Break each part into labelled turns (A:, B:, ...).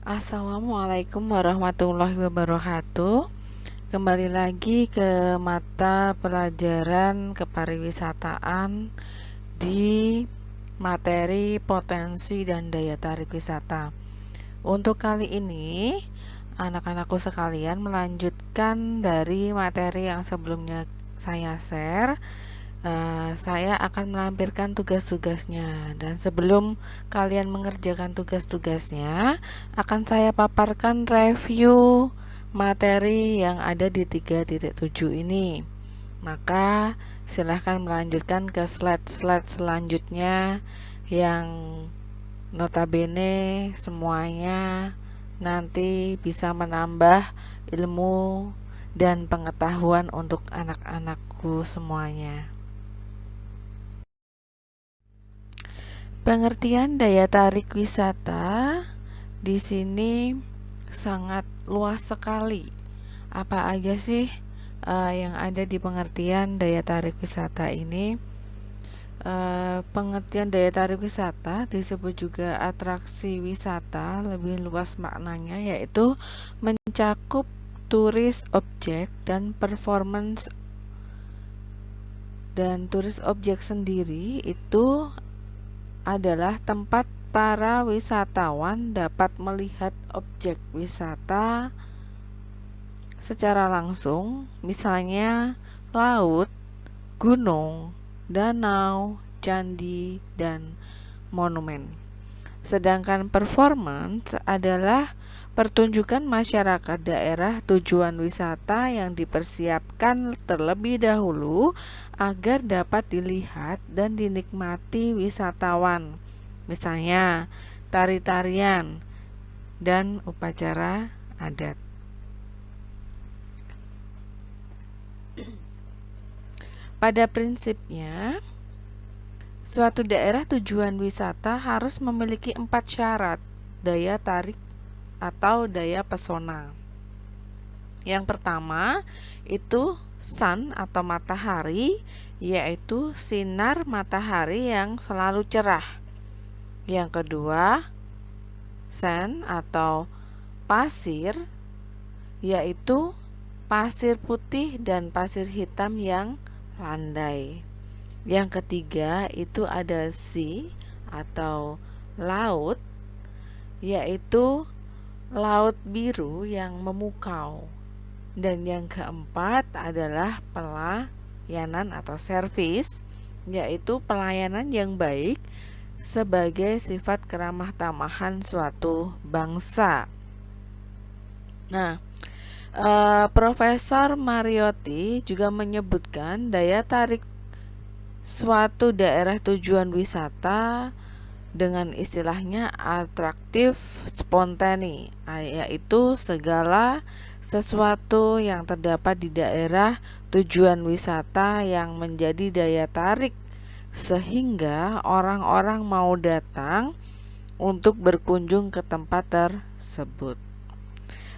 A: Assalamualaikum warahmatullahi wabarakatuh. Kembali lagi ke mata pelajaran kepariwisataan di materi potensi dan daya tarik wisata. Untuk kali ini, anak-anakku sekalian melanjutkan dari materi yang sebelumnya saya share. Saya akan melampirkan tugas-tugasnya, dan sebelum kalian mengerjakan tugas-tugasnya, akan saya paparkan review materi yang ada di 3.7 ini. Maka silahkan melanjutkan ke slide-slide selanjutnya yang notabene semuanya nanti bisa menambah ilmu dan pengetahuan untuk anak-anakku semuanya. Pengertian daya tarik wisata di sini sangat luas sekali. Apa aja sih yang ada di pengertian daya tarik wisata ini? Pengertian daya tarik wisata disebut juga atraksi wisata, lebih luas maknanya yaitu mencakup turis objek dan performance. Dan turis objek sendiri itu adalah tempat para wisatawan dapat melihat objek wisata secara langsung, misalnya laut, gunung, danau, candi, dan monumen. Sedangkan performance adalah pertunjukan masyarakat daerah tujuan wisata yang dipersiapkan terlebih dahulu agar dapat dilihat dan dinikmati wisatawan. Misalnya, tari-tarian dan upacara adat. Pada prinsipnya, suatu daerah tujuan wisata harus memiliki 4 syarat daya tarik atau daya pesona. Yang pertama itu sun atau matahari, yaitu sinar matahari yang selalu cerah. Yang kedua sand atau pasir, yaitu pasir putih dan pasir hitam yang landai. Yang ketiga itu ada sea atau laut, yaitu laut biru yang memukau. Dan yang keempat adalah pelayanan atau servis, yaitu pelayanan yang baik sebagai sifat keramah tamahan suatu bangsa. Nah, Profesor Mariotti juga menyebutkan daya tarik suatu daerah tujuan wisata dengan istilahnya atraktif spontane, yaitu segala sesuatu yang terdapat di daerah tujuan wisata yang menjadi daya tarik sehingga orang-orang mau datang untuk berkunjung ke tempat tersebut.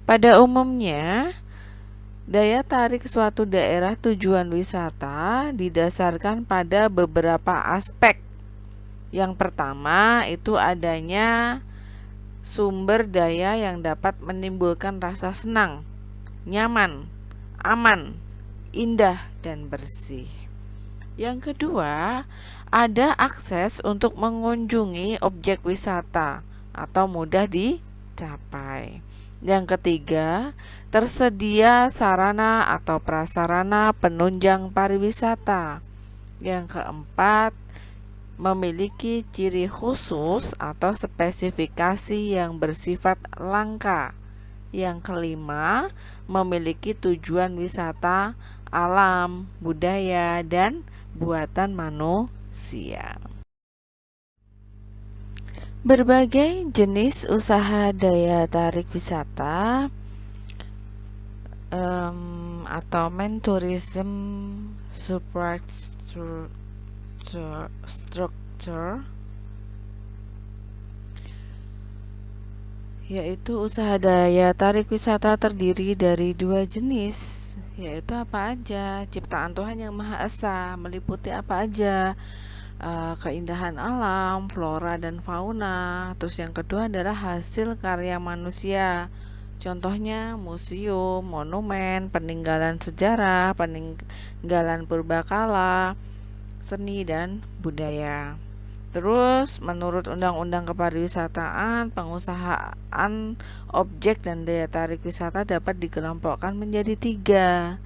A: Pada umumnya, daya tarik suatu daerah tujuan wisata didasarkan pada beberapa aspek. Yang pertama itu adanya sumber daya yang dapat menimbulkan rasa senang, nyaman, aman, indah, dan bersih. Yang kedua, ada akses untuk mengunjungi objek wisata atau mudah dicapai. Yang ketiga, tersedia sarana atau prasarana penunjang pariwisata. Yang keempat, memiliki ciri khusus atau spesifikasi yang bersifat langka. Yang kelima, memiliki tujuan wisata alam, budaya, dan buatan manusia. Berbagai jenis usaha daya tarik wisata atau main tourism structure, yaitu usaha daya tarik wisata terdiri dari 2 jenis, yaitu apa aja? Ciptaan Tuhan Yang Maha Esa, meliputi apa aja? keindahan alam, flora dan fauna. Terus yang kedua adalah hasil karya manusia. Contohnya museum, monumen, peninggalan sejarah, peninggalan purbakala, seni dan budaya. Terus menurut Undang-Undang Kepariwisataan, pengusahaan objek dan daya tarik wisata dapat dikelompokkan menjadi tiga.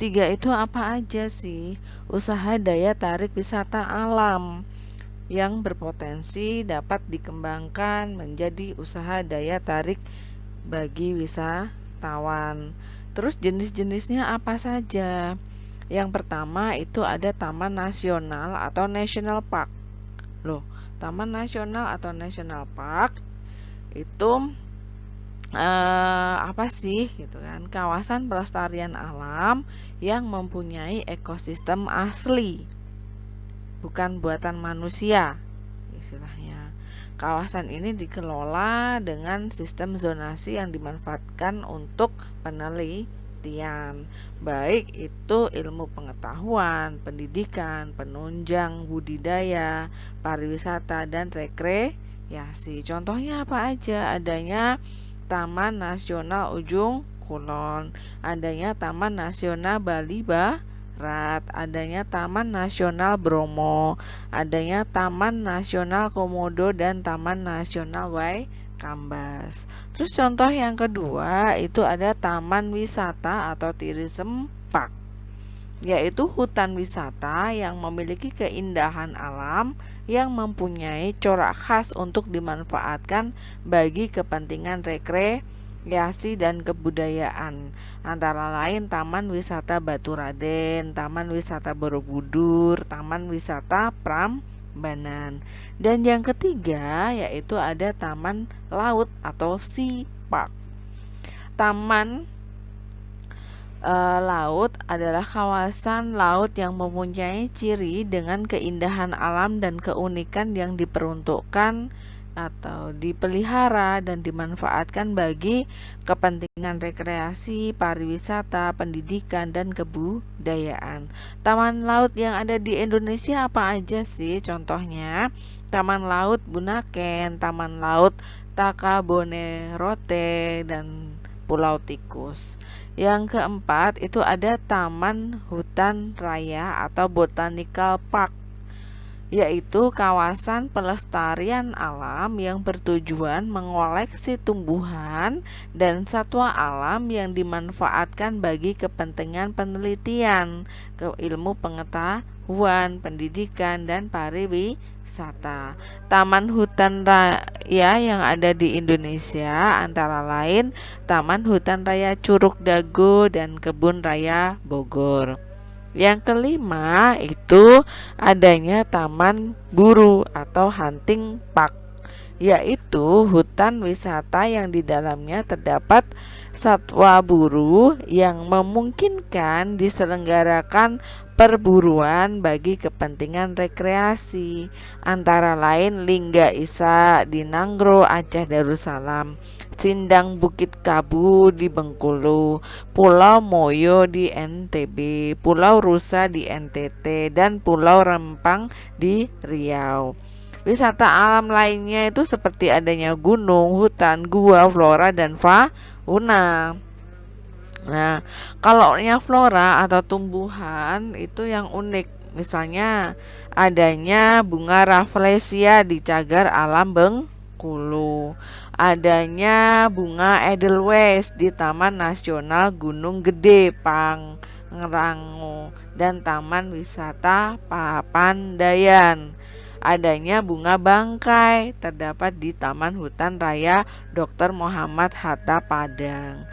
A: Tiga itu apa aja sih? Usaha daya tarik wisata alam yang berpotensi dapat dikembangkan menjadi usaha daya tarik bagi wisatawan. Terus jenis-jenisnya apa saja? Yang pertama itu ada taman nasional atau national park. Loh, taman nasional atau national park itu apa sih gitu kan? Kawasan pelestarian alam yang mempunyai ekosistem asli, bukan buatan manusia istilahnya. Kawasan ini dikelola dengan sistem zonasi yang dimanfaatkan untuk penelitian, baik itu ilmu pengetahuan, pendidikan, penunjang budidaya, pariwisata, dan rekreasi. Contohnya apa aja? Adanya Taman Nasional Ujung Kulon, adanya Taman Nasional Bali Barat, adanya Taman Nasional Bromo, adanya Taman Nasional Komodo, dan Taman Nasional Waikambas. Terus contoh yang kedua itu ada Taman Wisata atau Tourism Park, yaitu hutan wisata yang memiliki keindahan alam yang mempunyai corak khas untuk dimanfaatkan bagi kepentingan rekreasi dan kebudayaan, antara lain Taman Wisata Baturaden, Taman Wisata Borobudur, Taman Wisata Prambanan. Dan yang ketiga yaitu ada Taman Laut atau Sea Park. Taman laut adalah kawasan laut yang mempunyai ciri dengan keindahan alam dan keunikan yang diperuntukkan atau dipelihara dan dimanfaatkan bagi kepentingan rekreasi, pariwisata, pendidikan, dan kebudayaan. Taman laut yang ada di Indonesia apa aja sih? Contohnya Taman Laut Bunaken, Taman Laut Takabonerate, dan Pulau Tikus. Yang keempat itu ada Taman Hutan Raya atau Botanical Park, yaitu kawasan pelestarian alam yang bertujuan mengoleksi tumbuhan dan satwa alam yang dimanfaatkan bagi kepentingan penelitian, ilmu pengetahuan, pendidikan, dan pariwisata. Taman hutan raya yang ada di Indonesia antara lain Taman Hutan Raya Curug Dago dan Kebun Raya Bogor. Yang kelima itu adanya Taman Buru atau Hunting Park, yaitu hutan wisata yang di dalamnya terdapat satwa buru yang memungkinkan diselenggarakan perburuan bagi kepentingan rekreasi, antara lain Lingga Isa di Nanggro, Aceh Darussalam, Sindang Bukit Kabu di Bengkulu, Pulau Moyo di NTB, Pulau Rusa di NTT, dan Pulau Rempang di Riau. Wisata alam lainnya itu seperti adanya gunung, hutan, gua, flora, dan fauna. Nah, kalau flora atau tumbuhan itu yang unik, misalnya adanya bunga rafflesia di cagar alam Bengkulu, adanya bunga edelweiss di Taman Nasional Gunung Gede Pangrango dan Taman Wisata Papandayan. Adanya bunga bangkai terdapat di Taman Hutan Raya Dr. Muhammad Hatta Padang.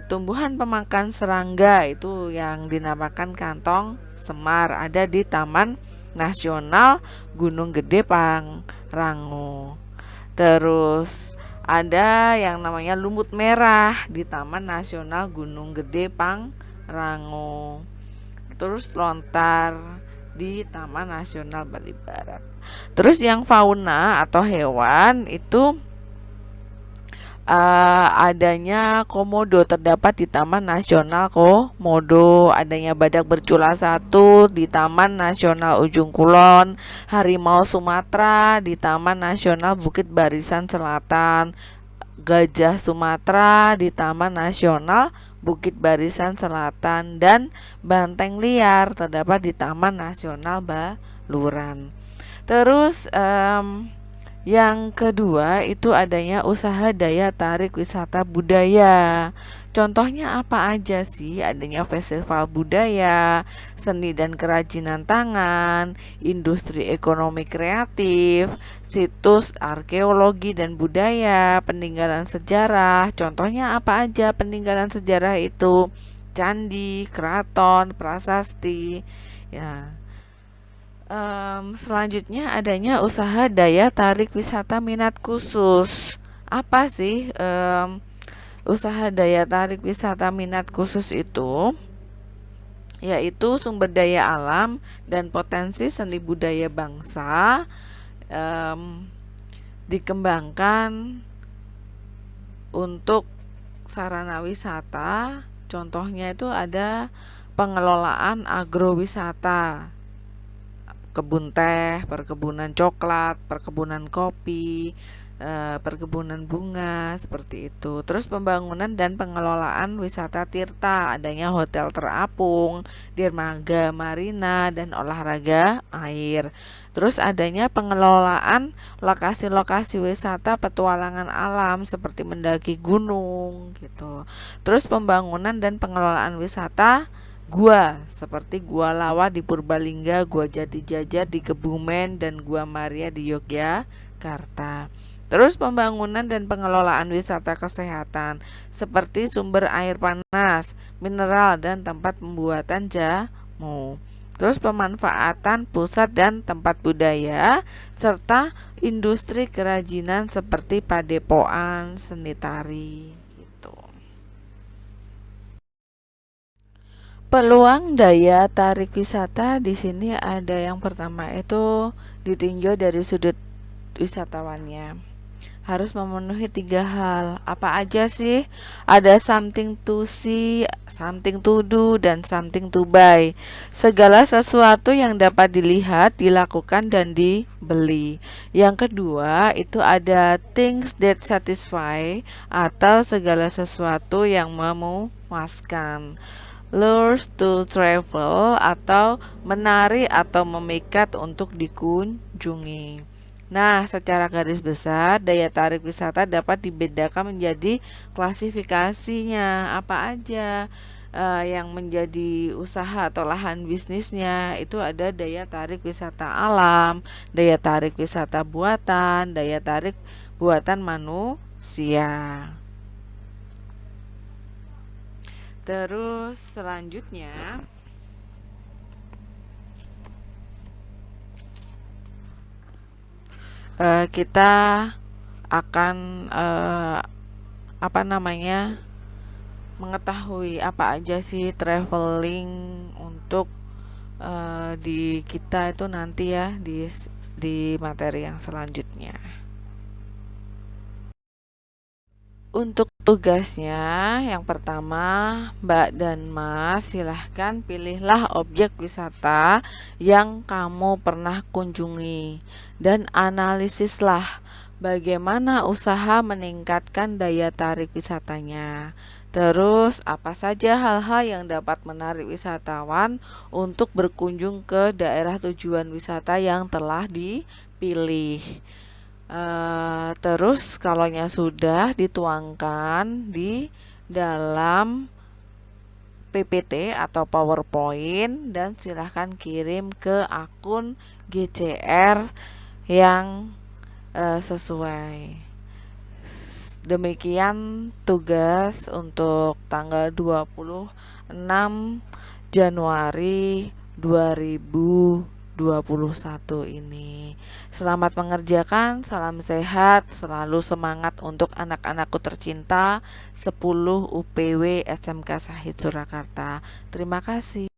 A: Tumbuhan pemakan serangga itu yang dinamakan kantong semar ada di Taman Nasional Gunung Gede Pangrango. Terus ada yang namanya lumut merah di Taman Nasional Gunung Gede Pangrango. Terus lontar di Taman Nasional Bali Barat. Terus yang fauna atau hewan itu adanya komodo terdapat di Taman Nasional Komodo, adanya badak bercula 1 di Taman Nasional Ujung Kulon, harimau Sumatera di Taman Nasional Bukit Barisan Selatan, gajah Sumatera di Taman Nasional Bukit Barisan Selatan, dan banteng liar terdapat di Taman Nasional Baluran. Terus yang kedua itu adanya usaha daya tarik wisata budaya. Contohnya apa aja sih? Adanya festival budaya, seni dan kerajinan tangan, industri ekonomi kreatif, situs arkeologi dan budaya, peninggalan sejarah. Contohnya apa aja peninggalan sejarah itu? Candi, keraton, prasasti. Ya, selanjutnya adanya usaha daya tarik wisata minat khusus. Apa sih usaha daya tarik wisata minat khusus itu? Yaitu sumber daya alam dan potensi seni budaya bangsa dikembangkan untuk sarana wisata. Contohnya itu ada pengelolaan agrowisata, kebun teh, perkebunan coklat, perkebunan kopi, perkebunan bunga, seperti itu. Terus pembangunan dan pengelolaan wisata tirta, adanya hotel terapung, dermaga marina, dan olahraga air. Terus adanya pengelolaan lokasi-lokasi wisata petualangan alam seperti mendaki gunung gitu. Terus pembangunan dan pengelolaan wisata gua seperti Gua Lawa di Purbalingga, Gua Jati Jajar di Kebumen, dan Gua Maria di Yogyakarta. Terus pembangunan dan pengelolaan wisata kesehatan seperti sumber air panas, mineral, dan tempat pembuatan jamu. Terus pemanfaatan pusat dan tempat budaya serta industri kerajinan seperti padepokan, seni tari gitu. Peluang daya tarik wisata di sini ada yang pertama itu ditinjau dari sudut wisatawannya. Harus memenuhi 3 hal. Apa aja sih? Ada something to see, something to do, dan something to buy. Segala sesuatu yang dapat dilihat, dilakukan, dan dibeli. Yang kedua itu ada things that satisfy, atau segala sesuatu yang memuaskan. Lures to travel, atau menarik atau memikat untuk dikunjungi. Nah, secara garis besar, daya tarik wisata dapat dibedakan menjadi klasifikasinya. Apa aja yang menjadi usaha atau lahan bisnisnya? Itu ada daya tarik wisata alam, daya tarik wisata buatan, daya tarik buatan manusia. Terus selanjutnya kita akan mengetahui apa aja sih traveling untuk di kita itu nanti ya di materi yang selanjutnya. Untuk tugasnya, yang pertama, Mbak dan Mas, silahkan pilihlah objek wisata yang kamu pernah kunjungi dan analisislah bagaimana usaha meningkatkan daya tarik wisatanya. Terus, apa saja hal-hal yang dapat menarik wisatawan untuk berkunjung ke daerah tujuan wisata yang telah dipilih. Terus kalaunya sudah dituangkan di dalam PPT atau PowerPoint dan silahkan kirim ke akun GCR yang sesuai. Demikian tugas untuk tanggal 26 Januari 2021 ini. Selamat mengerjakan, salam sehat, selalu semangat untuk anak-anakku tercinta 10 UPW SMK Sahid Surakarta. Terima kasih.